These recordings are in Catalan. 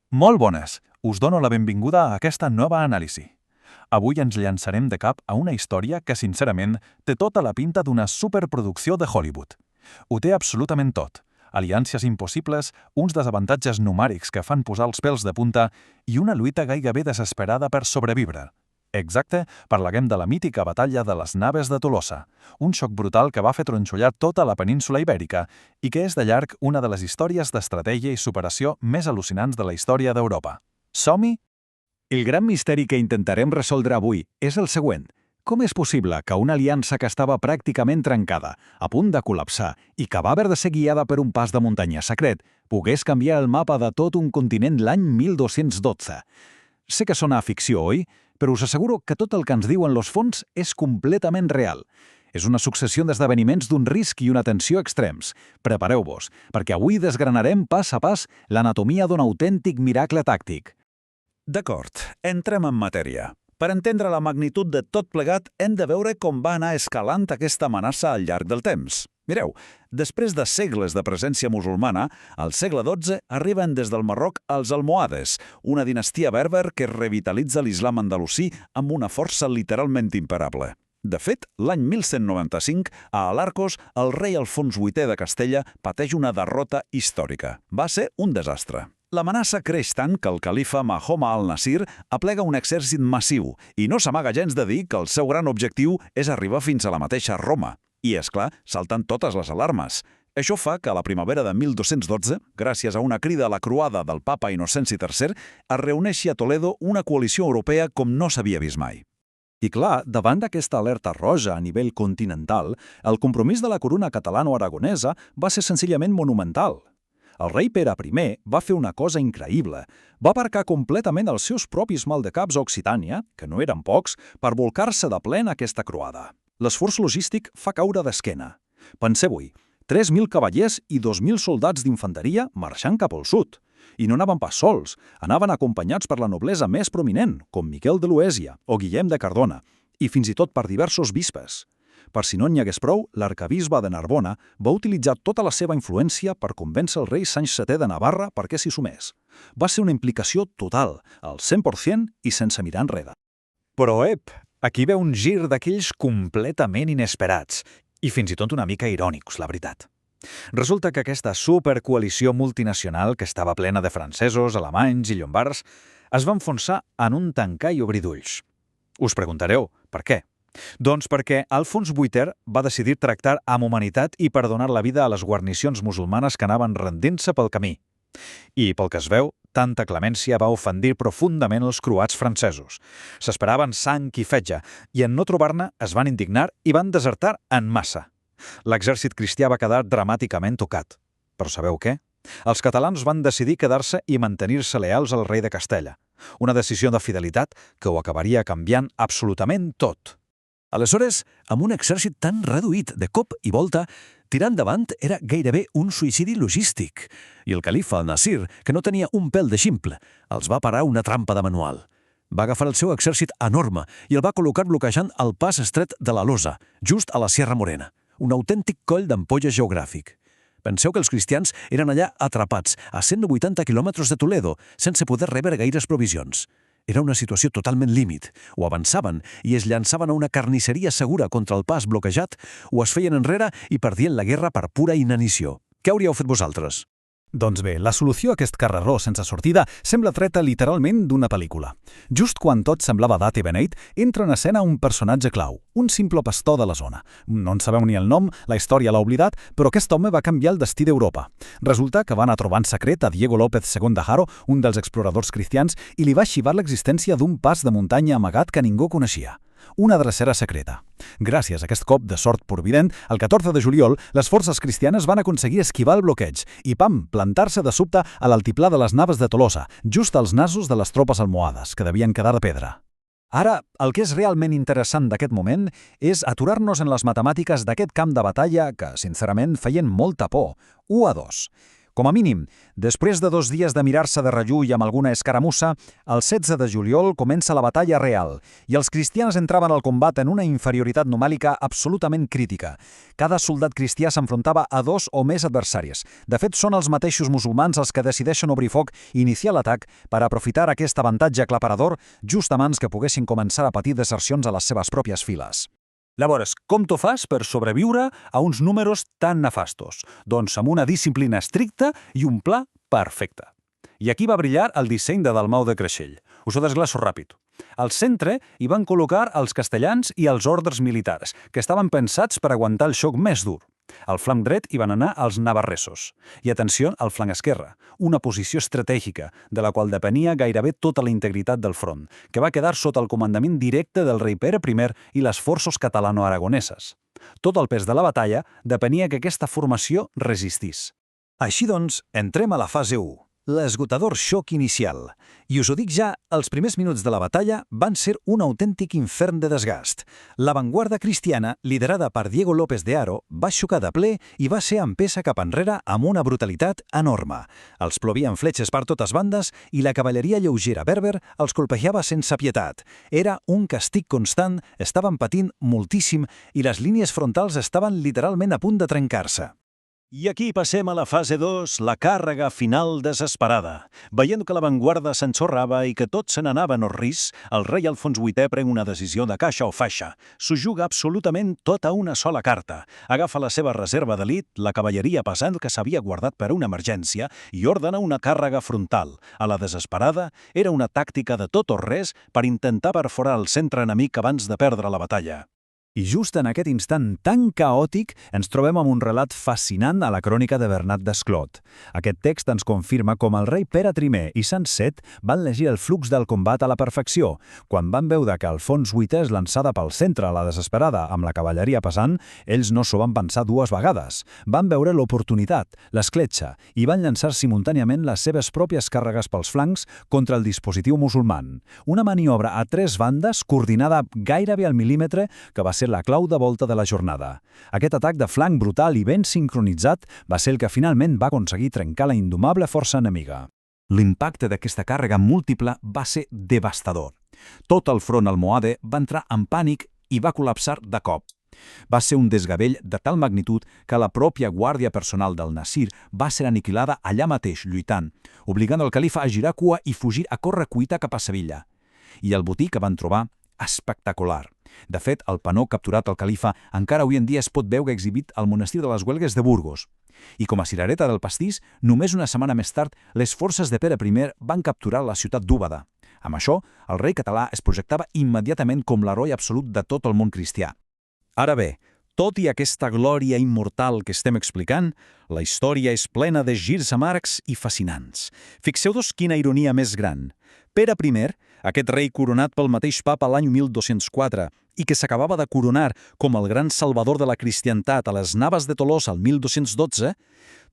Molt bones! Us dono la benvinguda a aquesta nova anàlisi. Avui ens llançarem de cap a una història que, sincerament, té tota la pinta d'una superproducció de Hollywood. Ho té absolutament tot. Aliances impossibles, uns desavantatges numèrics que fan posar els pèls de punta i una lluita gairebé desesperada per sobreviure. Exacte, parlarem de la mítica batalla de les Naves de Tolosa, un xoc brutal que va fer tronxollar tota la península ibèrica i que és de llarg una de les històries d'estratègia i superació més al·lucinants de la història d'Europa. Som-hi? El gran misteri que intentarem resoldre avui és el següent. Com és possible que una aliança que estava pràcticament trencada, a punt de col·lapsar i que va haver de ser guiada per un pas de muntanya secret, pogués canviar el mapa de tot un continent l'any 1212? Sé que sona a ficció, oi? Però us asseguro que tot el que ens diuen los fons és completament real. És una successió d'esdeveniments d'un risc i una tensió extrems. Prepareu-vos, perquè avui desgranarem pas a pas l'anatomia d'un autèntic miracle tàctic. D'acord, entrem en matèria. Per entendre la magnitud de tot plegat, hem de veure com va anar escalant aquesta amenaça al llarg del temps. Mireu, després de segles de presència musulmana, al segle XII arriben des del Marroc els almohades, una dinastia berber que revitalitza l'islam andalusí amb una força literalment imparable. De fet, l'any 1195, a Alarcos, el rei Alfons VIII de Castella pateix una derrota històrica. Va ser un desastre. L'amenaça creix tant que el califa Mahoma al-Nasir aplega un exèrcit massiu i no s'amaga gens de dir que el seu gran objectiu és arribar fins a la mateixa Roma. I, és clar, salten totes les alarmes. Això fa que a la primavera de 1212, gràcies a una crida a la croada del papa Innocenci III, es reuneixi a Toledo una coalició europea com no s'havia vist mai. I clar, davant d'aquesta alerta roja a nivell continental, el compromís de la corona catalano-aragonesa va ser senzillament monumental. El rei Pere I va fer una cosa increïble. Va aparcar completament els seus propis maldecaps a Occitània, que no eren pocs, per volcar-se de ple en aquesta croada. L'esforç logístic fa caure d'esquena. Penseu-hi, 3.000 cavallers i 2.000 soldats d'infanteria marxant cap al sud. I no anaven pas sols, anaven acompanyats per la noblesa més prominent, com Miquel de Luèsia o Guillem de Cardona, i fins i tot per diversos bisbes. Per si no n'hi hagués prou, l'arquebisbe de Narbona va utilitzar tota la seva influència per convèncer el rei Sanç VII de Navarra perquè s'hi sumés. Va ser una implicació total, al 100% i sense mirar enrere. Però, aquí ve un gir d'aquells completament inesperats i fins i tot una mica irònics, la veritat. Resulta que aquesta supercoalició multinacional, que estava plena de francesos, alemanys i llombards, es va enfonsar en un tancar i obrir d'ulls. Us preguntareu, per què? Doncs perquè Alfons VIII va decidir tractar amb humanitat i perdonar la vida a les guarnicions musulmanes que anaven rendint-se pel camí. I, pel que es veu, tanta clemència va ofendir profundament els croats francesos. S'esperaven sang i fetge, i en no trobar-ne es van indignar i van desertar en massa. L'exèrcit cristià va quedar dramàticament tocat. Però sabeu què? Els catalans van decidir quedar-se i mantenir-se leals al rei de Castella. Una decisió de fidelitat que ho acabaria canviant absolutament tot. Aleshores, amb un exèrcit tan reduït de cop i volta, tirar endavant era gairebé un suïcidi logístic. I el califa al-Nasir, que no tenia un pèl de ximple, els va parar una trampa de manual. Va agafar el seu exèrcit enorme i el va col·locar bloquejant el pas estret de la Losa, just a la Sierra Morena, un autèntic coll d'ampolla geogràfic. Penseu que els cristians eren allà atrapats, a 180 quilòmetres de Toledo, sense poder rebre gaires provisions. Era una situació totalment límit. O avançaven i es llançaven a una carnisseria segura contra el pas bloquejat, o es feien enrere i perdien la guerra per pura inanició. Què hauríeu fet vosaltres? Doncs bé, la solució a aquest carreró sense sortida sembla treta literalment d'una pel·lícula. Just quan tot semblava dat i beneit, entra en escena un personatge clau, un simple pastor de la zona. No en sabeu ni el nom, la història l'ha oblidat, però aquest home va canviar el destí d'Europa. Resulta que va anar a trobar en secret a Diego López II de Haro, un dels exploradors cristians, i li va xivar l'existència d'un pas de muntanya amagat que ningú coneixia. Una drecera secreta. Gràcies a aquest cop de sort provident, el 14 de juliol, les forces cristianes van aconseguir esquivar el bloqueig i, plantar-se de sobte a l'altiplà de les Naves de Tolosa, just als nasos de les tropes almohades, que devien quedar de pedra. Ara, el que és realment interessant d'aquest moment és aturar-nos en les matemàtiques d'aquest camp de batalla que, sincerament, feien molta por. 1-2. Com a mínim, després de 2 dies de mirar-se de rellull amb alguna escaramussa, el 16 de juliol comença la batalla real i els cristians entraven al combat en una inferioritat numèrica absolutament crítica. Cada soldat cristià s'enfrontava a 2 o més adversaris. De fet, són els mateixos musulmans els que decideixen obrir foc i iniciar l'atac per aprofitar aquest avantatge aclaparador just abans que poguessin començar a patir desercions a les seves pròpies files. Llavors, com t'ho fas per sobreviure a uns números tan nefastos? Doncs amb una disciplina estricta i un pla perfecte. I aquí va brillar el disseny de Dalmau de Creixell. Us ho desglaço ràpid. Al centre hi van col·locar els castellans i els ordres militars, que estaven pensats per aguantar el xoc més dur. Al flanc dret hi van anar els navarresos. I atenció al flanc esquerre, una posició estratègica, de la qual depenia gairebé tota la integritat del front, que va quedar sota el comandament directe del rei Pere I i les forces catalano-aragoneses. Tot el pes de la batalla depenia que aquesta formació resistís. Així doncs, entrem a la fase 1. L'esgotador xoc inicial. I us ho dic ja, els primers minuts de la batalla van ser un autèntic infern de desgast. L'avantguarda cristiana, liderada per Diego López de Haro, va xocar de ple i va ser empesa cap enrere amb una brutalitat enorme. Els plovien fletxes per totes bandes i la cavalleria lleugera berber els colpejava sense pietat. Era un castig constant, estaven patint moltíssim i les línies frontals estaven literalment a punt de trencar-se. I aquí passem a la fase 2, la càrrega final desesperada. Veient que l'avantguarda s'ensorrava i que tot se n'anava en orris, el rei Alfons VIII pren una decisió de caixa o faixa. S'ho juga absolutament tota una sola carta. Agafa la seva reserva d'elit, la cavalleria pesant que s'havia guardat per a una emergència, i ordena una càrrega frontal. A la desesperada, era una tàctica de tot o res per intentar perforar el centre enemic abans de perdre la batalla. I just en aquest instant tan caòtic ens trobem amb un relat fascinant a la crònica de Bernat Desclot. Aquest text ens confirma com el rei Pere I i Sant Set van llegir el flux del combat a la perfecció. Quan van veure que Alfons VIII es lançava pel centre a la desesperada amb la cavalleria pesant, ells no s'ho van pensar 2 vegades. Van veure l'oportunitat, l'escletxa, i van llançar simultàniament les seves pròpies càrregues pels flancs contra el dispositiu musulman. Una maniobra a 3 bandes, coordinada gairebé al mil·límetre, que va ser la clau de volta de la jornada. Aquest atac de flanc brutal i ben sincronitzat va ser el que finalment va aconseguir trencar la indomable força enemiga. L'impacte d'aquesta càrrega múltiple va ser devastador. Tot el front almohade va entrar en pànic i va col·lapsar de cop. Va ser un desgavell de tal magnitud que la pròpia guàrdia personal del Nasir va ser aniquilada allà mateix lluitant, obligant el califa a girar cua i fugir a corre-cuita cap a Sevilla. I el botí que van trobar, espectacular. De fet, el panó capturat al califa encara avui en dia es pot veure exhibit al monestir de les Huelgues de Burgos. I com a cirereta del pastís, només una setmana més tard, les forces de Pere I van capturar la ciutat d'Úbeda. Amb això, el rei català es projectava immediatament com l'heroi absolut de tot el món cristià. Ara bé, tot i aquesta glòria immortal que estem explicant, la història és plena de girs amargs i fascinants. Fixeu-vos quina ironia més gran. Pere I, aquest rei coronat pel mateix papa l'any 1204 i que s'acabava de coronar com el gran salvador de la cristiantat a les Naves de Tolosa el 1212,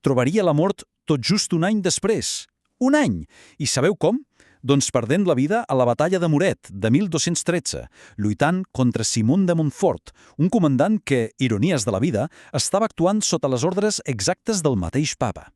trobaria la mort tot just un any després. Un any! I sabeu com? Doncs perdent la vida a la batalla de Muret, de 1213, lluitant contra Simon de Montfort, un comandant que, ironies de la vida, estava actuant sota les ordres exactes del mateix papa.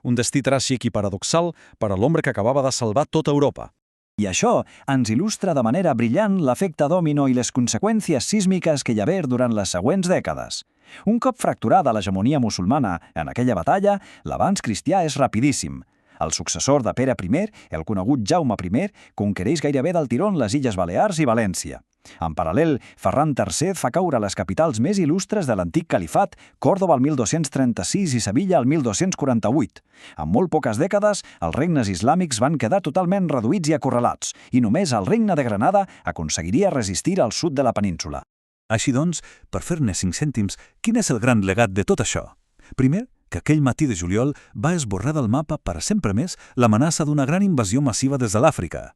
Un destí tràgic i paradoxal per a l'home que acabava de salvar tota Europa. I això ens il·lustra de manera brillant l'efecte dòmino i les conseqüències sísmiques que hi haver durant les següents dècades. Un cop fracturada l'hegemonia musulmana en aquella batalla, l'avanç cristià és rapidíssim. El successor de Pere I, el conegut Jaume I, conquereix gairebé del tirón les Illes Balears i València. En paral·lel, Ferran III fa caure les capitals més il·lustres de l'antic califat, Còrdova el 1236 i Sevilla el 1248. En molt poques dècades, els regnes islàmics van quedar totalment reduïts i acorralats, i només el regne de Granada aconseguiria resistir al sud de la península. Així doncs, per fer-ne 5 cèntims, quin és el gran legat de tot això? Primer, que aquell matí de juliol va esborrar del mapa per sempre més l'amenaça d'una gran invasió massiva des de l'Àfrica.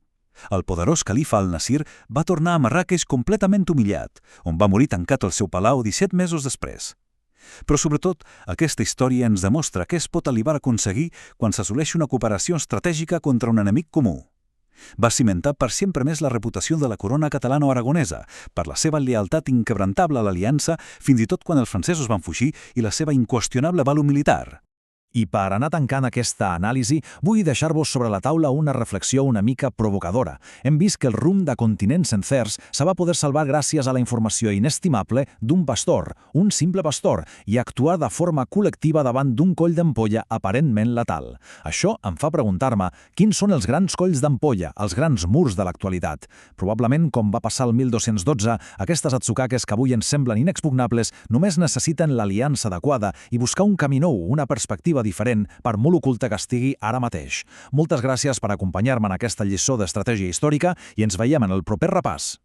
El poderós califa al-Nasir va tornar a Marràqueix completament humillat, on va morir tancat al seu palau 17 mesos després. Però sobretot, aquesta història ens demostra què es pot arribar a aconseguir quan s'assoleix una cooperació estratègica contra un enemic comú. Va cimentar per sempre més la reputació de la corona catalano-aragonesa, per la seva lealtat inquebrantable a l'aliança, fins i tot quan els francesos van fugir, i la seva inqüestionable vàlua militar. I per anar tancant aquesta anàlisi, vull deixar-vos sobre la taula una reflexió una mica provocadora. Hem vist que el rumb de continents sencers se va poder salvar gràcies a la informació inestimable d'un pastor, un simple pastor, i actuar de forma col·lectiva davant d'un coll d'ampolla aparentment letal. Això em fa preguntar-me quins són els grans colls d'ampolla, els grans murs de l'actualitat. Probablement, com va passar el 1212, aquestes atsukakes que avui ens semblen inexpugnables només necessiten l'aliança adequada i buscar un camí nou, una perspectiva diferent, per molt oculta que estigui ara mateix. Moltes gràcies per acompanyar-me en aquesta lliçó d'estratègia històrica i ens veiem en el proper repàs.